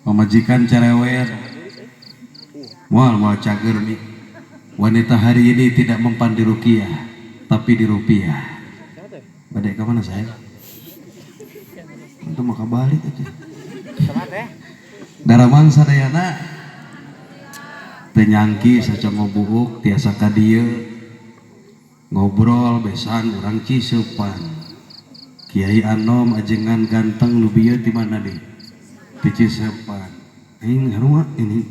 Pemajikan cerewet, mal cager nih. Wanita hari ini tidak mempan di rukiah, tapi di rupiah. Badai ke mana saya? Itu maka balik aja. Daramang sadayana tenyangki saca ngobuuk tiasa ka dieu ngobrol besan urang Ciseupan. Kiai Anom ajengan ganteng nu bieu di mana nih? Di Ciseupan. Aing harua ini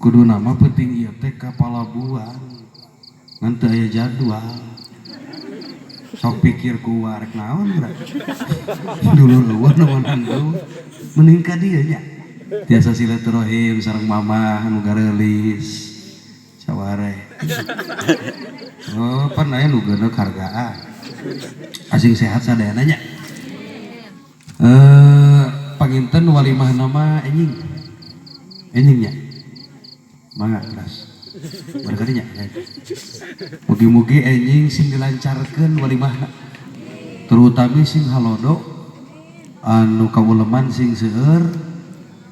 kudu nama penting ieu teh ka Palabuhan. Ngan teu aya jadwal. Sok pikir ku warek naon geura. Dulur eueuh naon anu mending ka dieu nya. Tiasa silaturahim sareng mamah anu gareulis. Saware. Oh, pan aya nu geuneuk hargaan. Asing sehat sadayana nya. Panginten walimah nama enjing. Enjingnya. Mangga keras. Barangkali nya. Mugi-mugi enjing sing dilancarkeun walimahna. Terutami sing halodo anu kawuleman sing seueur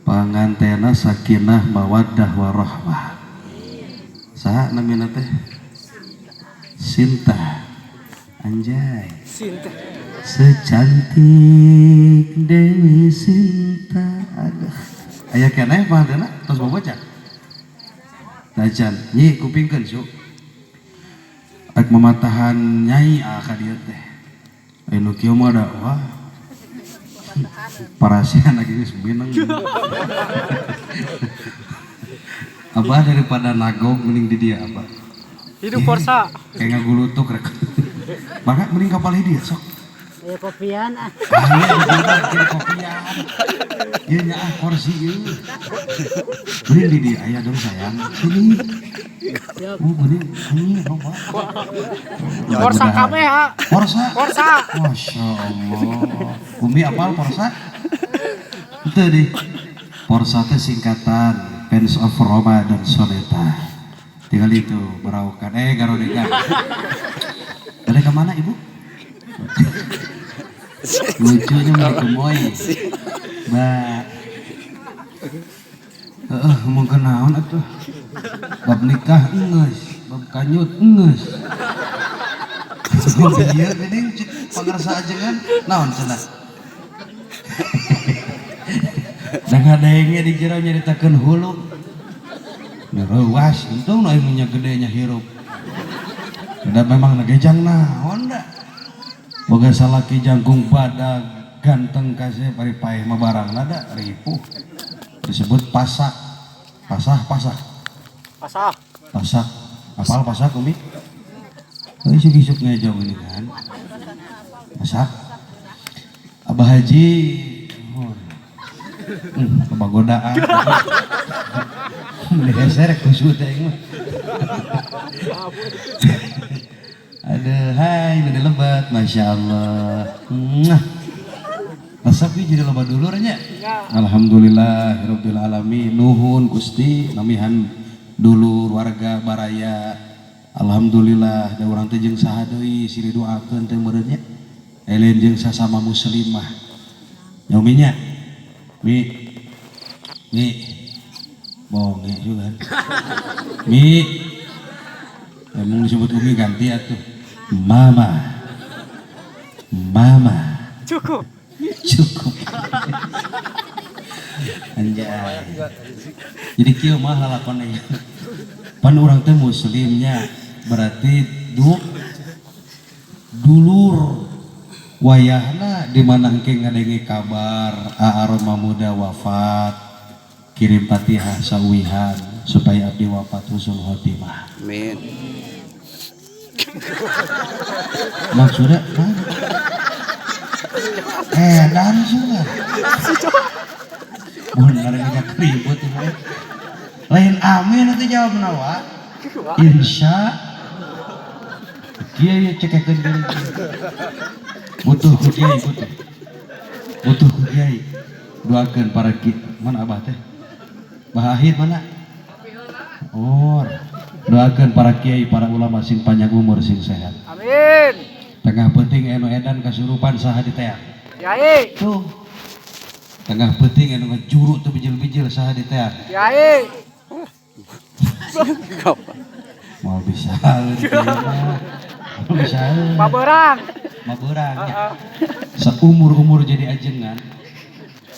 pangantena sakinah mawaddah warahmah. Saha namina teh? Sinta. Anjay. Sinta. Secantik Dewi Sinta. Aduh. Aya keneh pahandena tos boboca. Dacan, nyi kupingkeun su. Rek mamatahan nyai ka dieu teh. Anu kieu mah da wah. Parasian lagi geus bineng. Abah daripada nagog mending di dia abah. Hidup Forsa. Kayak ngagulutuk rek. Maka mending kapal dia sok. Kopian ah. Iya kopian. Ieu nya kursi ieu. Mending di dia aya dong sayang. Sini. Mending ini apa? Forsa kabeh ha. Forsa. Forsa. Masya Allah. Umi apal Forsa? Itu di. Forsa teh singkatan Fans of Roma dan Soneta. Tinggal itu beraukan. Garodeka. Dari kemana ibu? Lucunya mau kemoy. Mbak. Ngomong kenaon atuh. Bab nikah enggeus, bab kanyut enggeus. Iya geuning pangarsa ajengan naon cenah. Dan ngadengnya di jero nyaritakeun hulu. Ngeruas untung nu aya gedenya hirup. Da memang nagejang naon da. Boga salaki jangkung badag ganteng kasih pari-paeh mah barangna da ripuh. Disebut pasak. Pasak. Apal pasak Umi? Isuk-isuk ngejong ini kan. Pasak. Abah Haji kebagodaan. Mending kusut aing mah. Aduh, hai, udah lebat, masya Allah. Rasapi jadi lebat dulur nya. Alhamdulillahirabbil alamin. Nuhun Gusti namihan dulur warga baraya. Alhamdulillah da urang teh jeung saha deui siri doakeun teh meureun nya. Elin jeung sasama muslimah. Nyominya. Mi. Bohong ya juga. Mi. Emang disebut Umi ganti atuh. Mama. Cukup. Anjay. Jadi kieu mah lalakon aya. Pan urang teh muslimnya berarti dulur wayahna di mana engke ngadenge kabar aroma muda wafat kirim Fatihah sawihan supaya abdi wafat husnul khotimah. Amin. Maksudnya dan sudah bener ngajak ribut ini lain amin itu jawab nawa insya dia cekekeun diri butuh kiai doakeun para mana abah teh Bahahid mana doakeun para kiai para ulama sing panjang umur sing sehat Amin. tengah penting anu edan kasurupan saha di teang Yai. tuh tengah penting anu ngejuru tuh bijil-bijil saha di teh. Kiai. Mau bisa mau bisa Baberang. maberang ya. Seumur-umur jadi ajengan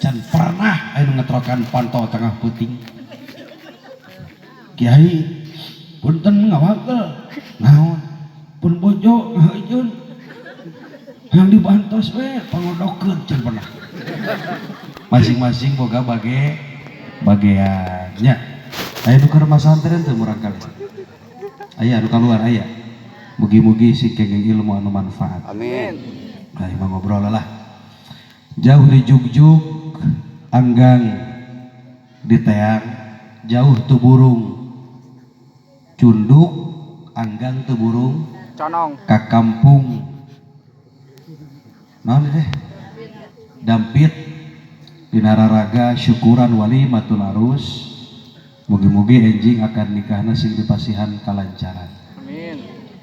can pernah anu ngetrokan pantau tengah penting. Kiai punten ngawakel naon pun bojo ngaejeun yang dibantos we pangodokeun can pernah. Masing-masing boga bageannya. Aya nu keur masantren teu murang kali. Aya anu kaluar aya. Mugi-mugi si kenging ilmu anu manfaat. Amin. Ayo mah ngobrol lah. Jauh di jugjug, anggang di teang, jauh tu burung. Cunduk, anggang tu burung, Conong. ka kampung. Naon deh? Dampit dinararaga syukuran wali matul arus. Mugi-mugi enjing akan nikahna sing dipasihan kalancaran. Amin.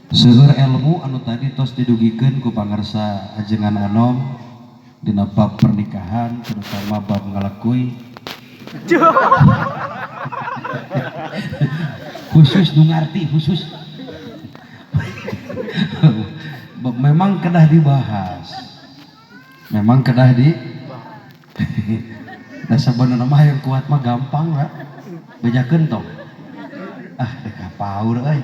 Seueur ilmu anu tadi tos didugikeun ku pangarsa ajengan anom dina bab pernikahan terutama bab ngalakui khusus nu ngarti khusus memang kedah dibahas da sabenerna mah yang kuat mah gampang lah bejakeun tong dek paur euy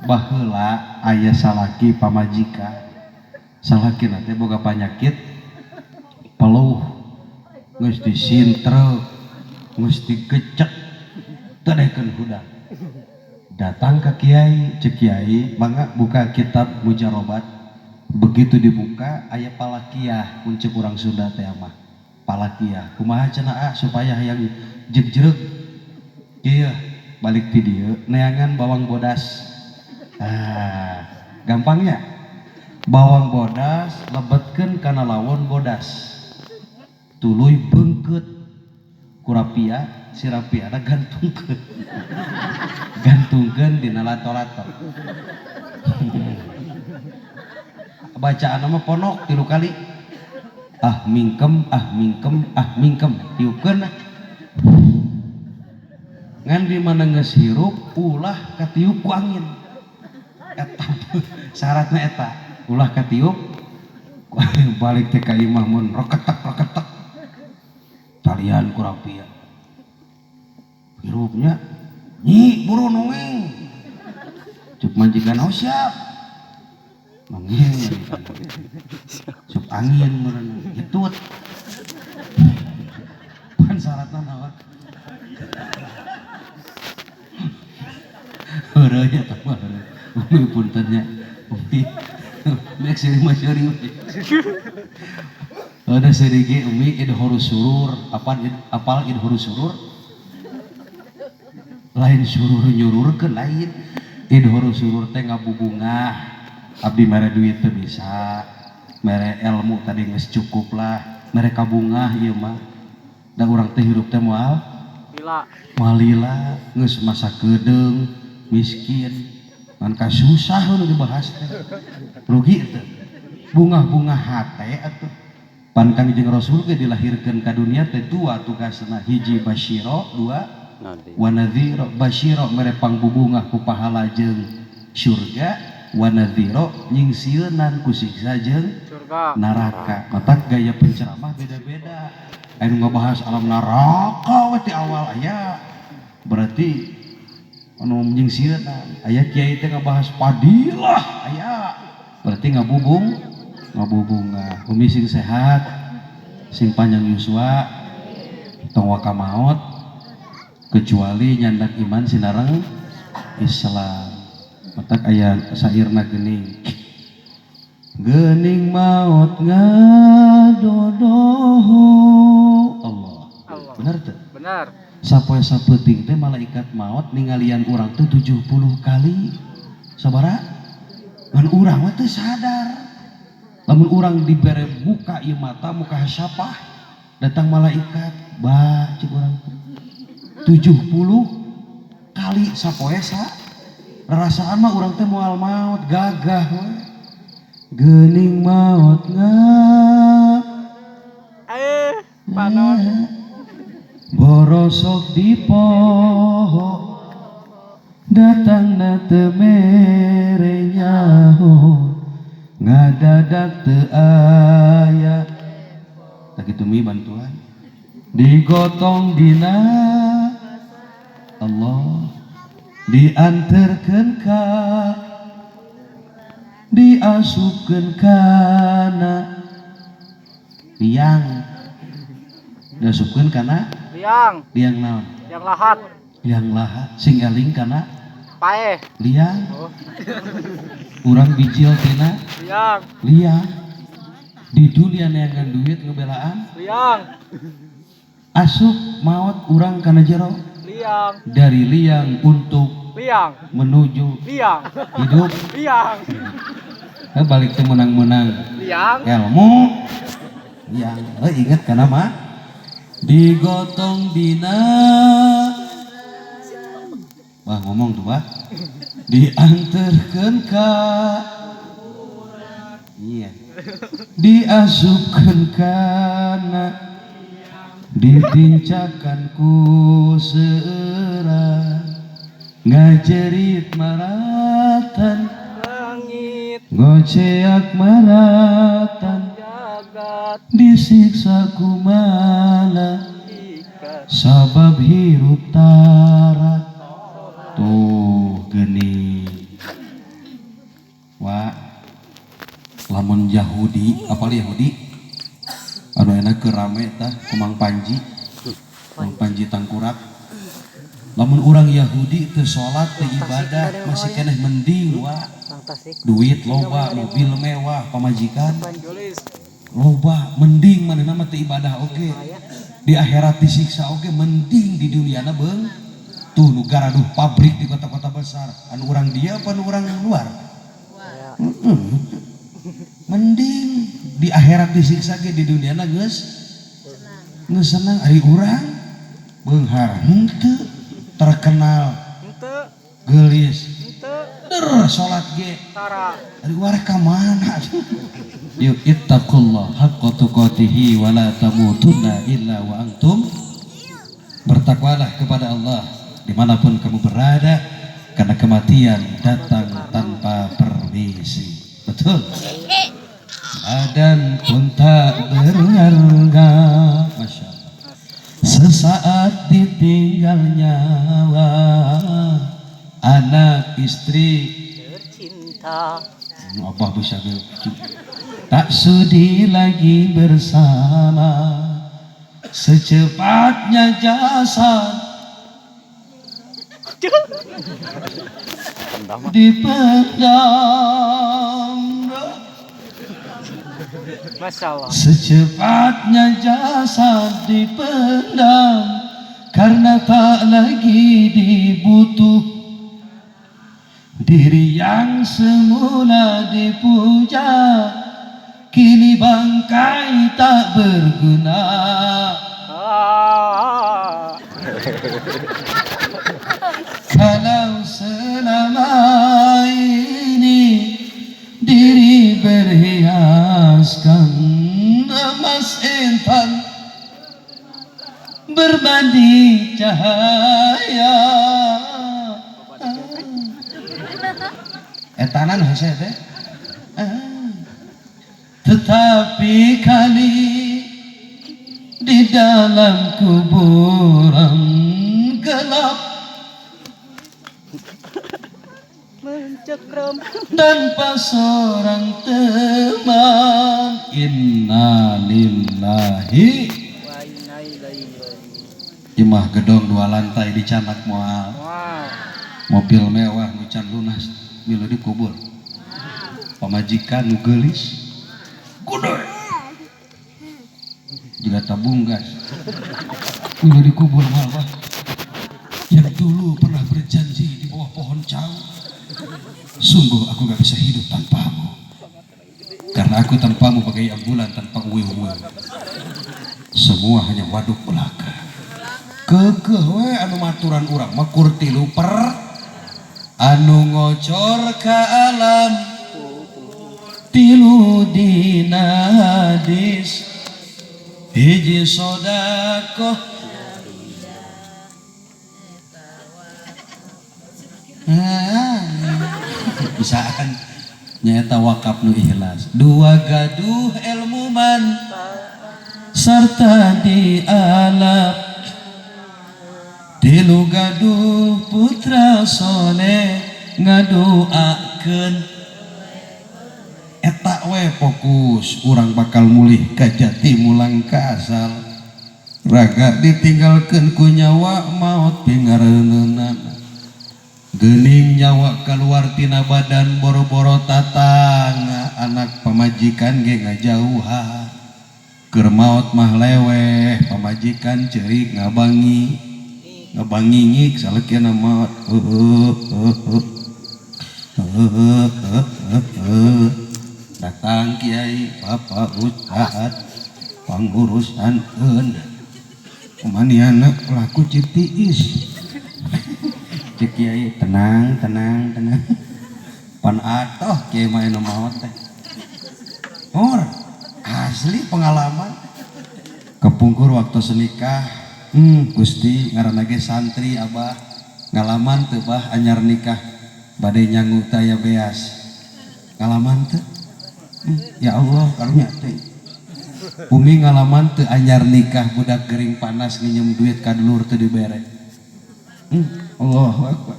baheula aya salaki pamajika salakina teh boga panyakit peluh geus disintreu geus digecek teu dekeun hudang datang ke kiai cek kiai mangga buka kitab mujarobat begitu dibuka aya palakiyah mun ceuk urang Sunda teh mah palakiyah kumaha cenah supaya hayang jegreg ieu balik ti dieu neangan bawang bodas gampangnya bawang bodas lebetkeun kana lawon bodas tuluy beungkeut ku rapia si rapia ada gantungkeun dina lato-lato bacaan nama ponok 3 kali mingkem tiupkeun ngan di mana geus hirup ulah katiup ku angin eta syaratna eta ulah katiup balik teh ka imah mun roketek talian ku rapia hirupnya nyi buru nongeng cuk majikan siap nongeng cuk angin meureun hitut pan syaratna naon heureuh nya tah mah umi puntennya umi nek seri masyari ada serigi umi idhorus surur apal idhorus surur lain surur nyururkeun lain idhorus surur teh ngabubungah abdi mere duit teu bisa mere ilmu tadi geus cukup lah mere kabungah ieu mah da urang teh hirup teh moal lila geus masa kedeung miskin kan kasusah nu dibahas teh rugi teh bunga-bunga hate atuh pan Kangjeng Rasul ge dilahirkeun ka dunia teh 2 tugasna hiji basyira 2 wa nadhira basyira mere pangbubungah ku pahala jeung surga wa nadhira nyingsieunan ku siksa jeung neraka mata gaya penceramah beda-beda anu ngabahas alam neraka we ti awal aya berarti anu nyingsieunan aya kiai teh ngabahas padilah aya berarti ngabubunga umi sing sehat sing panjang yuswa tong waka maot kecuali nyandak iman sinareng Islam matak aya sairna geuning maut ngadodoho Allah bener teh Benar. sapoe sapeuting teh malaikat maut ningalian urang teh 70 kali sabaraha ngan urang mah teu sadar lamun urang dibere buka ieu mata muka hasyapah datang malaikat cik urang 70 kali sapoe rasaan mah urang teh moal maut gagah we geuning maut naon borosok di poho datang na temere nyaho ngadadak teu aya tak kitu mi bantuan digotong dina Allah dianterkeun ka diasupkeun kana liang diasupkeun kana liang naon yang lahat liang lahat sing eling kana pae liang urang bijil tina liang liang di dunia neangan duit ngebelaan liang asup maot urang kana jero liang dari liang untuk liang menuju liang hidup liang balik teh menang-menang liang ilmu liang ingat kana mah digotong dina wah ngomong tuh wah dianterkeun ka iya diasupkeun kana ditincakan ku seurang ngajerit maratan langit ngoceak maratan jagat disiksa kumala ikan sabab hirup tara tuh geni wa lamun Yahudi apal Yahudi anu enak ke rame tah kumang Panji Kumang Panji Tangkurak lamun orang Yahudi teu salat teu ibadah masih keneh mending wa duit loba mobil mewah pamajikan gelis loba mending manehna mah teu ibadah oge di akhirat disiksa oge mending di duniana beung tuh nu garaduh pabrik di kota-kota besar anu urang dia apa anu urang luar mending di akhirat disiksa ge di duniana geus senang ari urang beunghar henteu terkenal henteu gelis henteu salat ge tara ari luar ka mana yuk ittaqullah haqqa tuqatih wa la tamutunna illa wa antum bertakwalah kepada Allah dimanapun kamu berada karena kematian datang tanpa permisi betul badan pun tak berharga Masya Allah sesaat ditinggal nyawa anak istri tercinta apa bisa tak sudi lagi bersama secepatnya jasad dipendam Masya Allah secepatnya jasad dipendam karena tak lagi dibutuh diri yang semula dipuja kini bangkai tak berguna kalau selama ini diri berhiaskan emas intan berbanding cahaya etanan hasil teh tetapi kali di dalam kuburan gelap mencekram tanpa seorang teman innalillahi wa inna ilaihi raji'un imah gedong 2 lantai di Canak moal wow mobil mewah nu can lunas milu dikubur pamajikan nu geulis kudu juga tabung gas milu dikubur moal yang dulu pernah berjanji di bawah pohon cau sungguh aku gak bisa hidup tanpamu karena aku tanpamu bagai ambulan tanpa uwe-uwe semua hanya waduk belaka kekeh we anu maturan urang makur tilu per anu ngocor ka alam tilu dina hadis hiji sodakoh bisaan nyaeta wakaf nu ikhlas. Dua gaduh ilmu man serta dialap, tilu gaduh putra soleh ngadoakeun. Eta we fokus urang bakal mulih ka jati mulang ka asal. Raga ditinggalkeun ku nyawa maut pingareuneunan. Geuning nyawa keluar tina badan boro-boro tatangga, anak pamajikan ge ngajauhan. Keur maot mah leweh, pamajikan ceurik ngabangingik saleukeuna maot. Datang kiai bapak ustad pangurusankeun kumaniana laku citiis. Cek kiai tenang pan atoh kiai mah anu maot teh mur asli pengalaman kepungkur waktu senikah. Gusti ngaranna ge santri abah ngalaman teu bah anyar nikah bade nyangu teh aya beas ngalaman teu. Ya Allah karunya teh umi ngalaman teu anyar nikah budak gering panas nginjem duit ka dulur teu dibere. Allahu Akbar.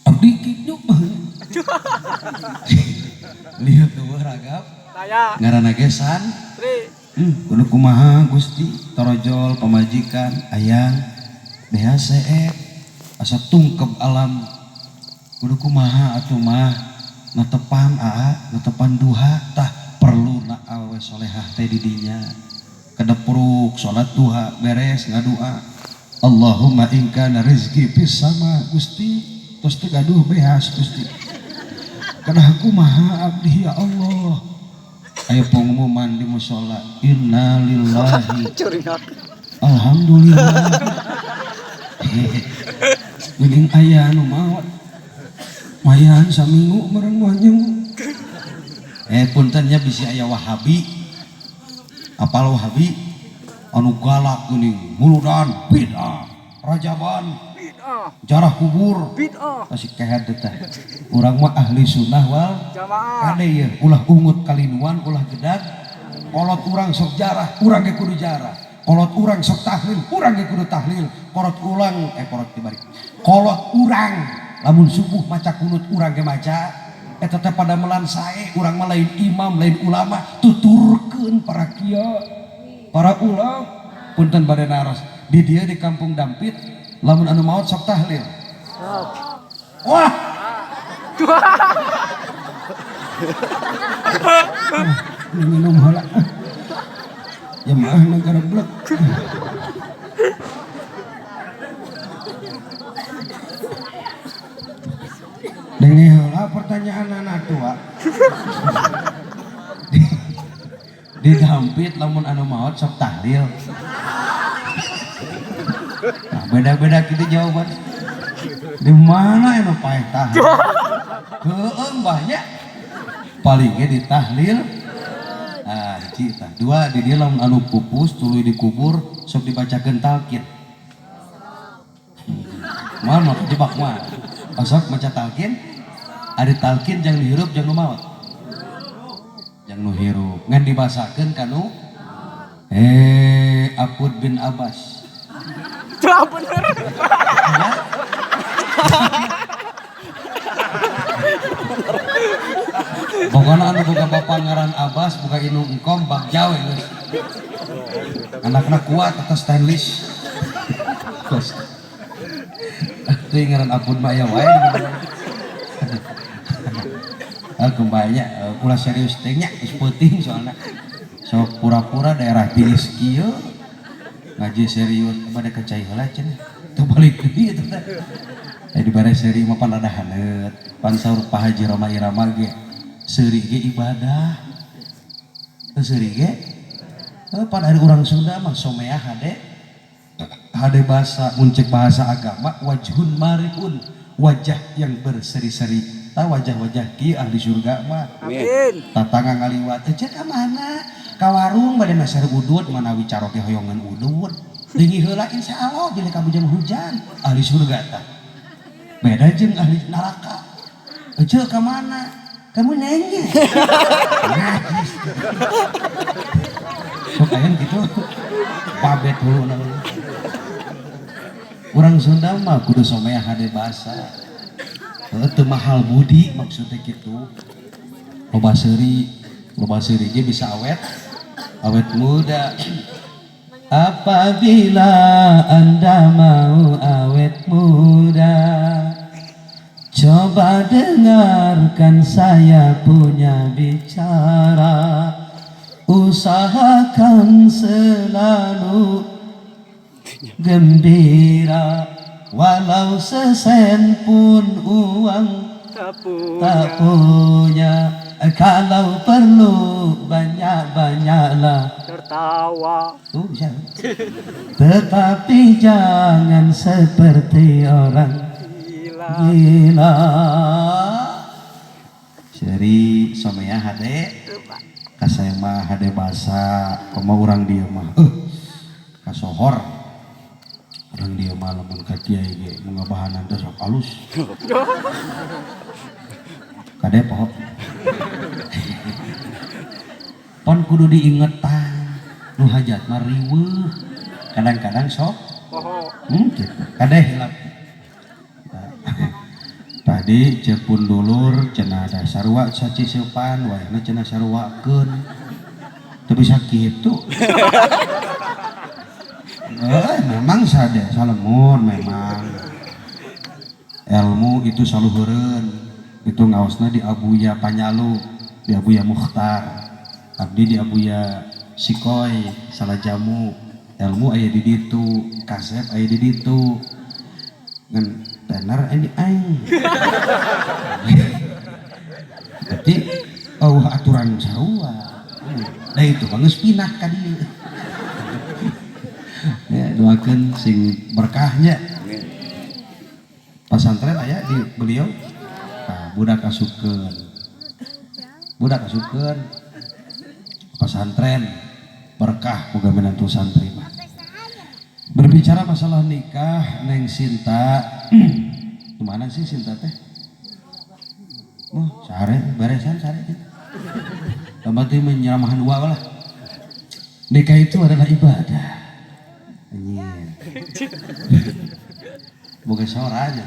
Abdi kitu. Lihat tuh ragap. Ngaranna ge santri. Kudu kumaha Gusti? Torojol pamajikan ayang beas seek asa tungkep alam. Kudu kumaha atuh mah natepang natepan duha tah perlu na awe solehah teh di dinya. Kedepruk salat duha beres ngadua. Allahumma in kana rizqi fis sama Gusti tos teu gaduh beas Gusti. Kana kumaha abdi ya Allah. Aya pengumuman di mushola inna lillahi alhamdulillah. Geuning aya anu maot mayan saminggu bareng wanyeng. Punten nya bisi aya Wahabi. Apal Wahabi? Anu galak geuning muludan bid'ah, rajaban bid'ah, jarah kubur bid'ah. Tasik kehead teh. Urang mah ahli sunnah wal jamaah. Kade ye ulah ungut kalinuan ulah gedag. Kolot urang sok jarah, urang ge kudu jarah. Kolot urang sok tahlil, urang ge kudu tahlil. Kolot dibalik. Kolot urang lamun subuh maca kunut urang ge maca. Eta teh pada melan sae urang mah lain imam, lain ulama, tuturkeun para kiai. Para ulam punten bade naros di dia di kampung Dampit lamun anu maot sok tahlil. Wah. Minum heula. Jemaah negara blek. Dengi heula pertanyaan anak tua. Di Dampit lamun anu maot sok tahlil. Nah, beda-beda gitu jawaban. Di mana anu paeh tahlil? Heueuh banyak. Paling ge di tahlil. Ah, hiji tah. Dua di dieu lamun anu pupus tuluy dikubur sok dibacakeun talqin. Moal mah jebak mah. Pasok maca talqin. Ari talqin jang dihirup jang nu maot. Yang nu hirup ngan dibasakeun kanu Apud bin Abbas. Tuh bener. Pokokna anu boga bapa ngaran Abbas boga inu engkom bagjawe geus. Anakna kuat atas stylish. Teu ngaran Apud mah aya wae. Kembanya ulah serius teh nya geus peuting soalna sok pura-pura daerah tiris kieu ngaji serius bade kecai heula cenah teu balik deui eta teh di bare seri mah pan ada haneut pan saur Pak Haji Roma Irama ge seuri ge ibadah teu seuri ge pan ari urang Sunda mah someah hade bahasa muncek bahasa agama wajhun mariun wajah yang berseri-seri wajah-wajah kieu ahli surga mah. Amin. Tatangga ngaliwat teh cek ka mana? Ka warung bade meser udud manawi caroke hoyongan udud. Deui heula insyaallah bila kabujang hujan ahli surga tah. Beda jeung ahli neraka. Cek ka mana? Kamu nanya. Sok aya gitu. Babet hulu namanya. Urang Sunda mah kudu somea hade basa. Teu mahal budi maksudnya gitu. Loba seuri ge bisa awet muda. Apabila Anda mau awet muda, coba dengarkan saya punya bicara. Usahakan selalu gembira, walau sesen pun uang tak punya. Kalau perlu banyak-banyaklah Tertawa. Tetapi jangan seperti orang gila. Seri somea hade kasaya mah hade basa koma urang dia mah kasohor urang dia mah lamun ka kiai ge mengabahanan teh sok alus kade poho pon kudu diingetan nu hajat mah riweuh kadang-kadang sok gitu kade hilap tadi cepun dulur cenah ada sarua saci seupan wayahna cenah sarwakeun teu bisa kitu. Memang sade salemur memang ilmu itu saluhureun itu ngaosna di Abuya Panyalu di Abuya Mukhtar abdi di Abuya Sikoy Salajamu ilmu aya di ditu kasep aya di ditu ngan tenar ini aing berarti aturan sarua da itu geus pinah ka dieu ya doakeun sing berkahnya pasantren aya di beliau budak asukeun pesantren berkah boga menantu santri mah. Berbicara masalah nikah Neng Sinta kemana sih Sinta teh? Sare beresan sare berarti menyeramahan dua lah. Nikah itu adalah ibadah boga sora aja.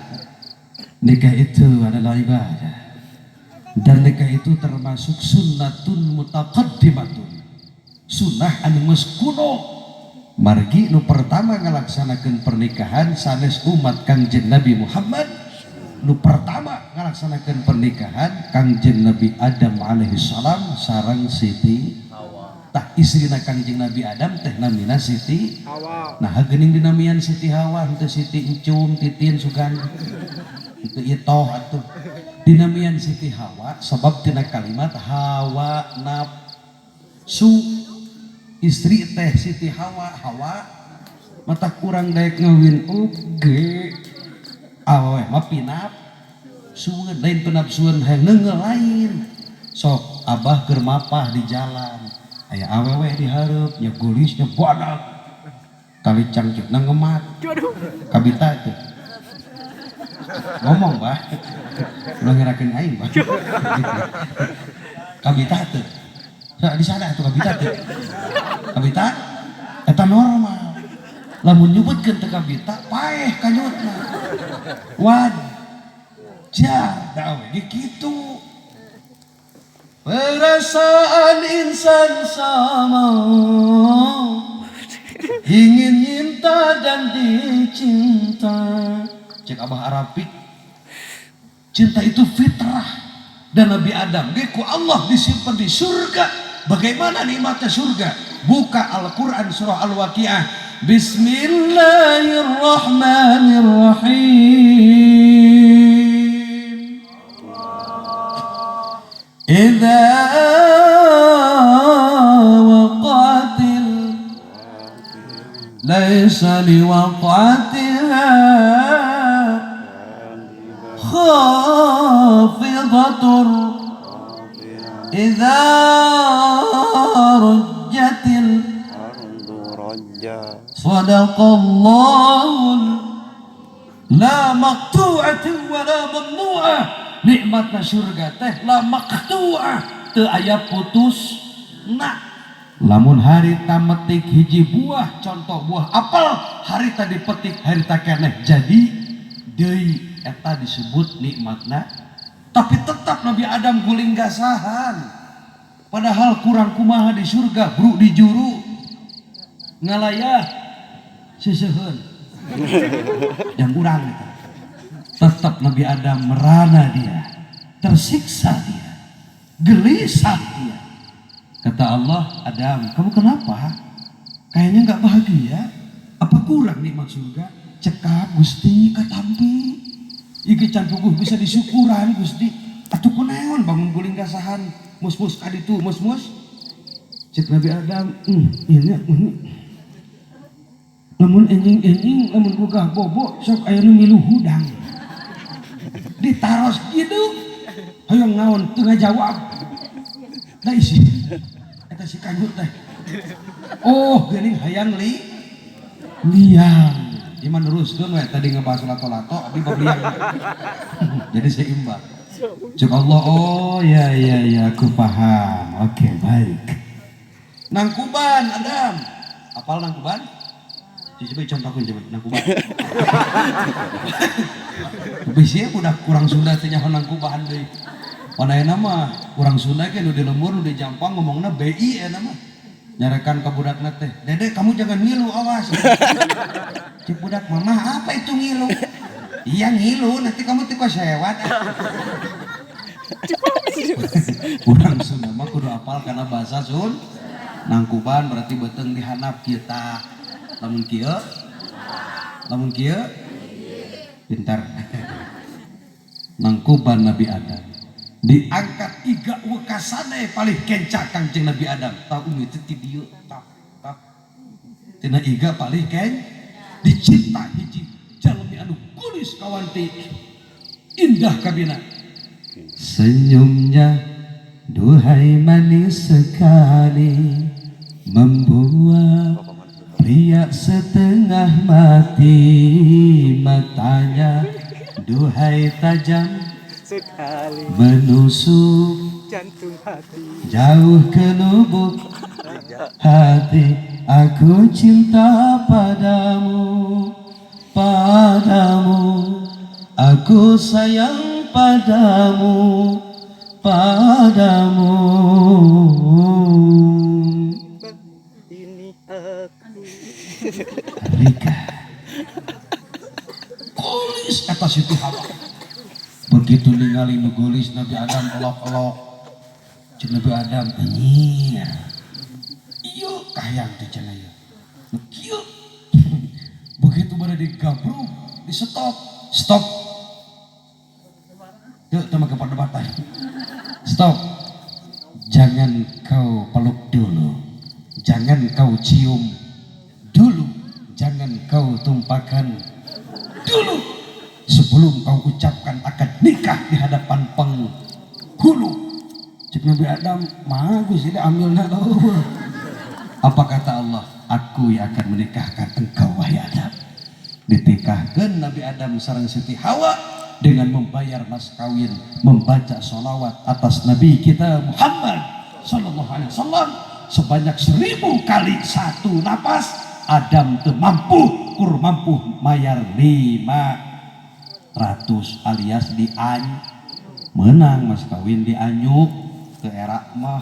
Nikah itu adalah ibadah dan nikah itu termasuk sunnatun mutaqaddimatun sunnah anu geus kuno margi nu pertama ngalaksanakeun pernikahan sanes umat Kangjeng Nabi Muhammad. Nu pertama ngalaksanakeun pernikahan Kangjeng Nabi Adam alaihi salam sareng Siti tah istrina Kangjeng Nabi Adam teh namina Siti Hawa. Nah geuning dinamian Siti Hawa henteu Siti Encum Titin Sugan itu itoh atuh dinamian Siti Hawa sebab tina kalimat hawa nafsu istri teh Siti Hawa mata kurang daek ngawin oge awewe mah pinap sueun lain penapsueun hayang neungeul lain sok abah keur mapah di jalan aya awewe di hareup nya gulis nya badak kali cangcutna ngemat kabita teh ngomong bah ulah ngerakeun aing bah kabita teh di sana tuh kabita eta normal lamun nyebutkeun teh kabita paeh kanyutna wajar da we kitu perasaan insan sama ingin cinta dan dicinta cek Abah Arapik cinta itu fitrah dan Nabi Adam ku Allah disimpan di surga. Bagaimana nikmatnya surga? Buka Al-Quran surah Al-Waqiah. Bismillahirrahmanirrahim. Idza waqatil laisa liwaqatiha khafid qubur idza rujjatil ardu rajja sadaqallahul la maqtu'atin wa la mamnu'ah. Nikmatna surga teh la maqtu'ah teu aya putus na. Lamun harita metik hiji buah, contoh buah apel, harita dipetik harita keneh jadi deui, eta disebut nikmatna. Tapi tetap Nabi Adam guling gasahan, padahal kurang kumaha di surga, bro di juru ngalayah seseuheun yang kurang itu. Tetap Nabi Adam merana dia, tersiksa dia, gelisah dia. Kata Allah, Adam, kamu kenapa? Kayaknya nggak bahagia. Apa kurang nikmat surga? Cekap Gusti katampi. Iki can puguh bisa disyukuran Gusti. Atuh kunaon bangun guling gasahan, mus-mus kaditu, mus-mus. Cek Nabi Adam, ini. Lamun enjing-enjing, lamun gugah bobo, sok aya nu milu hudang. Ditaros gitu. Hayang naon teu ngajawab. Da isi. Eta si kanjut teh. Oh, geuning hayang liang. Iman teruskeun we tadi ngebahas lato-lato abdi babliang. Jadi seimbang. Cuk Allah, oh ya aku paham. Oke, baik. Nangkuban Adam. Apal nangkuban? Coba contohkeun coba nangkuban. Bisi budak kurang Sunda teh nyaho nangkuban deui. Panaena mah kurang Sunda ge nu di lembur nu di Jampang ngomongna BI eta mah. Nyarekan ka budakna teh, "Dede, kamu jangan ngilu, awas." Cik budak, "Mama, apa itu ngilu?" "Iya ngilu, nanti kamu teu sewat." Kurang Sunda mah kudu apal kana bahasa Sun. Nangkuban berarti beuteung dihanap kita. Lamun kieu pintar. Nangkuban Nabi Adam diangkat iga wekasane paling kencak Kangjeng Nabi Adam. Tahu itu ti dieu tap. Tina iga paling dicipta hiji jalmi anu kulis kawanti indah kabina. Senyumnya duhai manis sekali membuat pria setengah mati, matanya duhai tajam sekali menusuk jantung hati jauh ke lubuk hati. Aku cinta padamu, aku sayang padamu. ini aku Rika kulis kata Siti Hawa. Begitu ningali nu geulis Nabi Adam elok-elok. Cik Nabi Adam iya kahayang teh cenah ieu. Nu kieu. Begitu bade digabruk, di stop. Teu mah perdebatan. Stop. Jangan kau peluk dulu. Jangan kau cium dulu. Jangan kau tumpahkan dulu. Sebelum kau ucapkan akad nikah di hadapan penghulu. Cik Nabi Adam, magus ini ambilna eueuh. Apa kata Allah? Aku yang akan menikahkan engkau wahai Adam. Ditikahkeun Nabi Adam sareng Siti Hawa dengan membayar mas kawin, membaca sholawat atas Nabi kita Muhammad sallallahu alaihi wasallam sebanyak 1000 kali satu napas. Adam teu mampu mayar 500 alias menang mas kawin dianyuk ke era mah.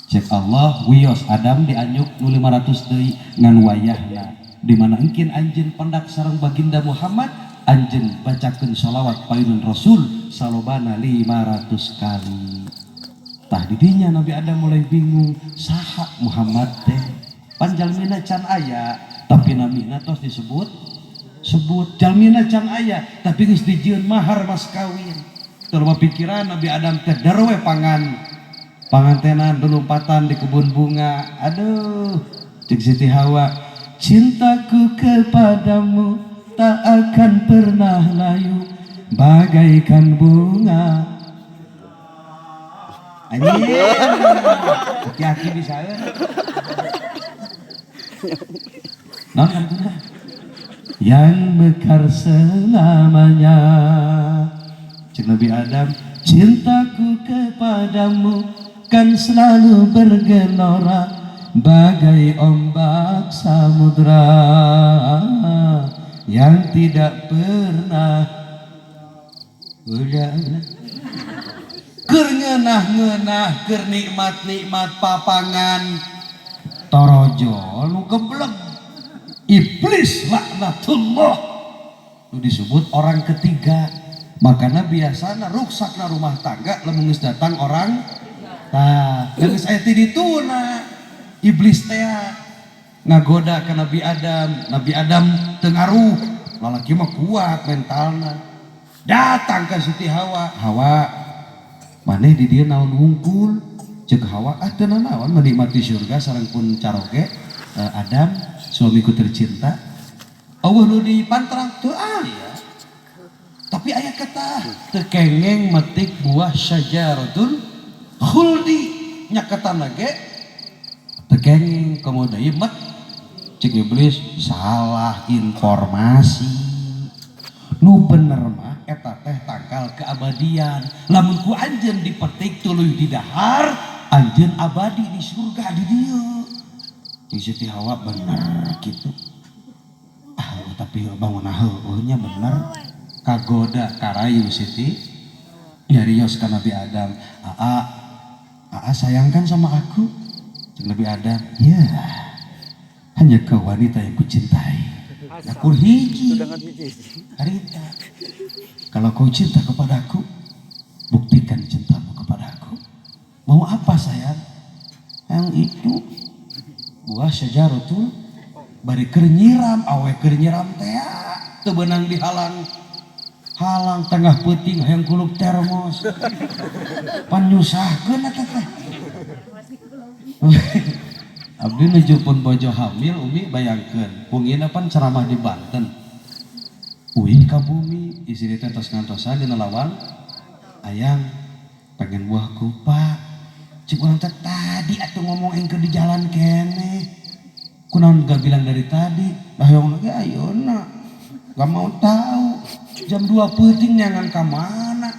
Cek Allah wios Adam dianyuk nu 500 deui ngan wayahna di mana engkin anjeun pendak sareng baginda Muhammad anjeun bacakeun sholawat payunan Rasul salobana 500 kali. Tah didinya Nabi Adam mulai bingung saha Muhammad teh panjalmina can aya tapi namina tos disebut jalmina can aya tapi geus dijieun mahar mas kawin. Teu pikiran Nabi Adam teh derwe pangantenan belumpatan di kebun bunga. Aduh cik Siti Hawa, cintaku kepadamu tak akan pernah layu bagaikan bunga. Anjing, aki-aki bisa non kan yang mekar selamanya. Cik Nabi Adam, cintaku kepadamu kan selalu bergelora bagai ombak samudra yang tidak pernah udah keur ngeunah-ngeunah keur nikmat-nikmat papangan torojo nu geblek iblis laknatullah nu disebut orang ketiga. Makanya biasana ruksakna rumah tangga lamun geus datang orang tah geus aya ti dituna iblis teh ngagoda ka Nabi Adam. Nabi Adam teu ngaruh, lalaki mah kuat mentalna. Datang ka Siti Hawa, Hawa maneh di dieu naon hungkul? Ceuk Hawa teu nanaon menikmati surga sareng pun caroge. Adam suamiku tercinta. Allah nu dipantrang teu aya. Tapi aya kata teu kengeng metik buah syajaratul khuldi nya katana ge teu kengeng komo deui met. Cek iblis salah informasi. Nu bener mah eta teh tangkal keabadian. Lamun ku anjeun dipetik tuluy di dahar, anjeun abadi di surga di dieu. Jeung Siti Hawa bener kitu. Tapi bangun nya bener kagoda karayu Siti nyarios ka Nabi Adam. Aa sayangkan sama aku. Jeung Nabi Adam, ya hanya kau wanita yang kucintai. Aku hiji harita. Kalau kau cinta kepadaku, buktikan cintamu kepadaku. Mau apa sayang? Yang itu buah syajaratul bari keur nyiram, awe keur nyiram teh teu beunang dihalang. Halang tengah peuting hayang kulub termos. Pan nyusahkeun eta teh. Abdi nujupun bojo hamil umi bayangkeun pungina pan ceramah di Banten. Uing ka bumi istri teh tos ngantosan dina lawang. Ayang pengen buah kupa. Cik urang teh tadi atuh ngomong engke di jalan kene. Kunaon gak bilang dari tadi? Hayang lagi ayeuna. Gak mau tahu. Jam 2 peuting nyangan ka mana?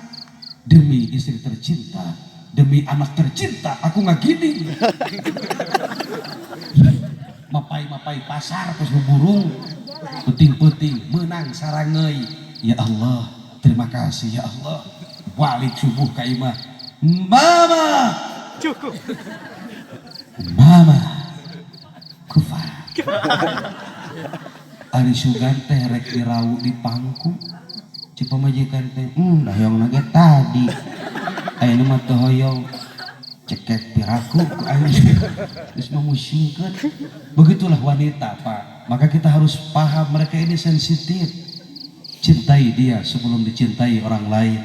Demi istri tercinta, demi anak tercinta, aku ngagiding. Mapai pasar pas burung, peuting-peuting menang sarangeuy. Ya Allah, terima kasih ya Allah. Balik subuh ka imah. Mama. Cukup. Mama. Kufa. Ari sugan teh rek dirau di pangku. Cik pamajikan teh, dah yang nage tadi. Ayeuna mah teu hoyong cekek piraku ku ayeuna. Geus memusingkeun. Begitulah wanita, Pak. Maka kita harus paham mereka ini sensitif. Cintai dia sebelum dicintai orang lain.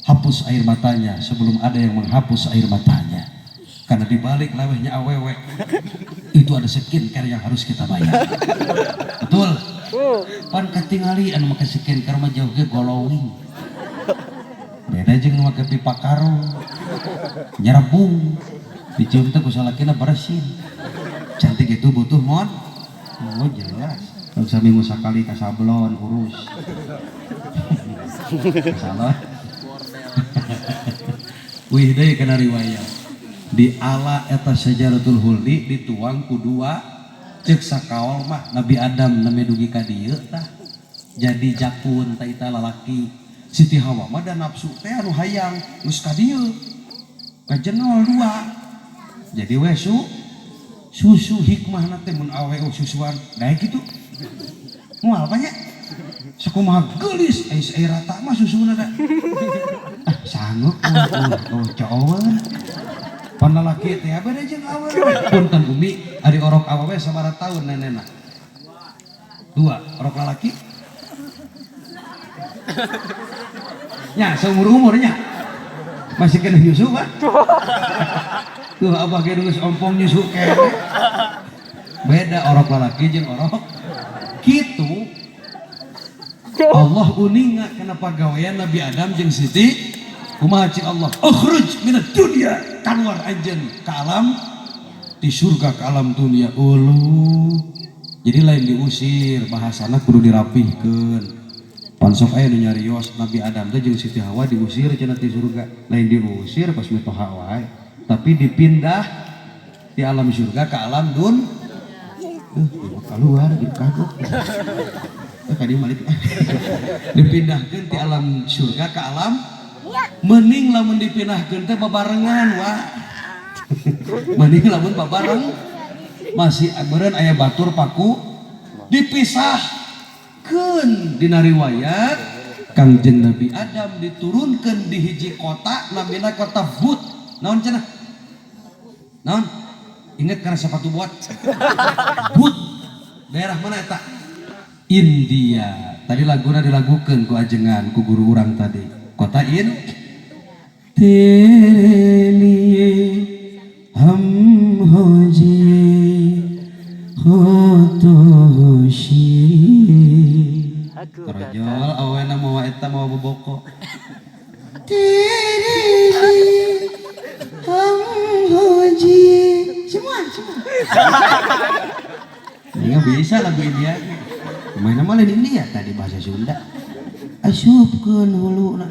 Hapus air matanya sebelum ada yang menghapus air matanya. Karena dibalik lewehnya awewe itu ada skincare yang harus kita bayar. Betul? Pan katingali anu make skincare mah jauh ge glowing. Beda jeung nu make pipa karo. Nyerebung. Dicium teh ku salakina bersin. Cantik itu butuh mod. Oh jelas. Kalau seminggu sekali ka sablon urus. Salah. Wih deui kana riwayat. Di ala eta syajaratul huldi dituang ku dua ceuk sakaol mah Nabi Adam neme dugi ka dieu tah jadi jakun tah eta lalaki. Siti Hawa mah da nafsu teh anu hayang geus ka dieu kajenol dua jadi we susu hikmahna teh mun awe susuan daek kitu moal banyak sakumaha geulis air rata mah susuna da sanggup coweun pan lalaki teh beda jeung awewe punten umi ari orok awewe sabaraha taun nenena 2 orok lalaki nya seumur umurnya masih kena nyusu kan tuh abah ge geus ompong nyusu kene beda orok lalaki jeung orok kitu Allah uninga kana pagawean Nabi Adam jeung Siti kumaha cing Allah ukhruj minad dunya keluar anjeun ka alam di surga ke alam dunia uluh jadi lain diusir bahasana kudu dirapihkeun pansok aya nu nyarios Nabi Adam teh jeung Siti Hawa diusir cenah ti surga lain diusir pas mitoha wae tapi dipindah di alam surga ke alam keluar gitu kagok tadi malik dipindahkan di alam surga ke alam mending lamun dipindahkan teh babarengan wah mending lamun babareng masih beureun aya batur paku dipisahkeun dina riwayat Kangjeng Nabi Adam diturunkan di hiji kota namina kota But naon cenah naon ingat karena sepatu buat But daerah mana eta India tadi laguna dilagukeun ku ajengan ku guru urang tadi kota tere liye hum ho jiye khotoshi Rojol awena mau eta mau boboko tere liye hum ho jiye semua ini bisa lagu India main nama lain India tadi bahasa Sunda asupkeun hulu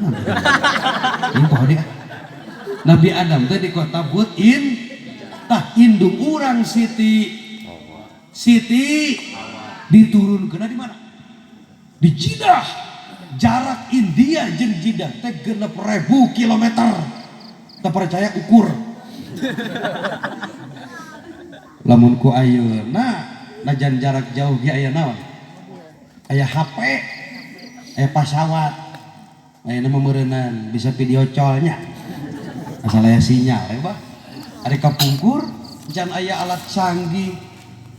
ini pohon dia Nabi Adam tadi kota But indung urang Siti diturunkeun di mana di Jeddah jarak India jeung Jeddah teh 6.000 kilometer tak percaya ukur lamun ku ayeuna najan jarak jauh ge aya naon aya HP aya pesawat aya nu meureunan bisa video call-nya asal aya sinyal ya bah ari kapungkur can aya alat canggih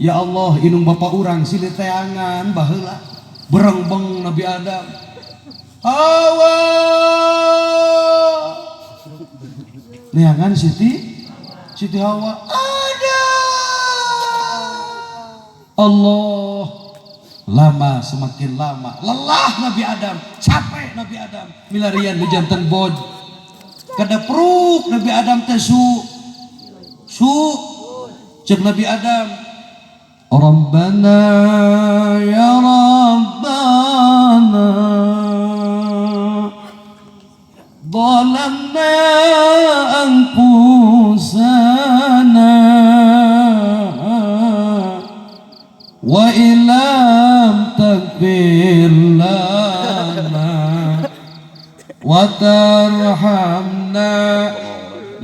ya Allah inung bapa urang silih teangan baheula berengbeng Nabi Adam Hawa neangan Siti Hawa Allah lama semakin lama lelah Nabi Adam capek Nabi Adam milarian di jantan boj kada pruk Nabi Adam teh su cek Nabi Adam Rabbana ya Rabbana zalamna anfusana wa ilam takfir lana wa tarhamna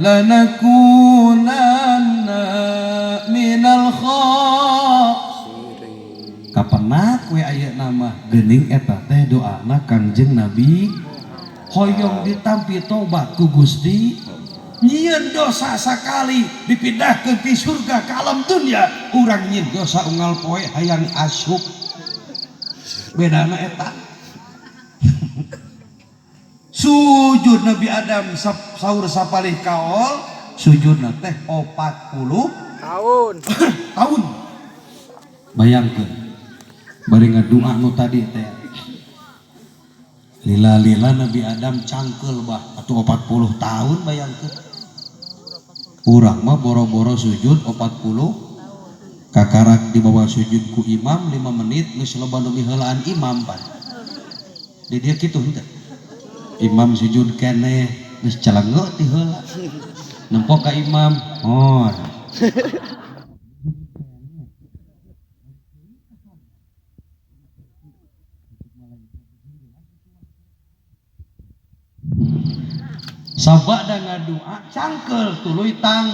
lanakunanna minal khasirin kapenak we aya nama geuning eta teh doana Kangjeng Nabi hoyong ditampi tobat ku Gusti nyieun dosa sakali dipindahkeun ti surga ka alam dunya urang nyieun dosa unggal poe hayang asup bedana eta sujud Nabi Adam saur sapalih kaol sujudna teh 40 tahun bayangkeun bari ngadua nu tadi teh lila Nabi Adam cangkel bah atuh 40 tahun bayangkeun urang mah boro-boro sujud 40 kakarak di bawah sujud ku imam 5 menit geus loba nu miheulaan imam pan di dieu kitu henteu imam sujud keneh geus calengeu ti heula nempo ka imam sabada ngadua cangkel tuluy tang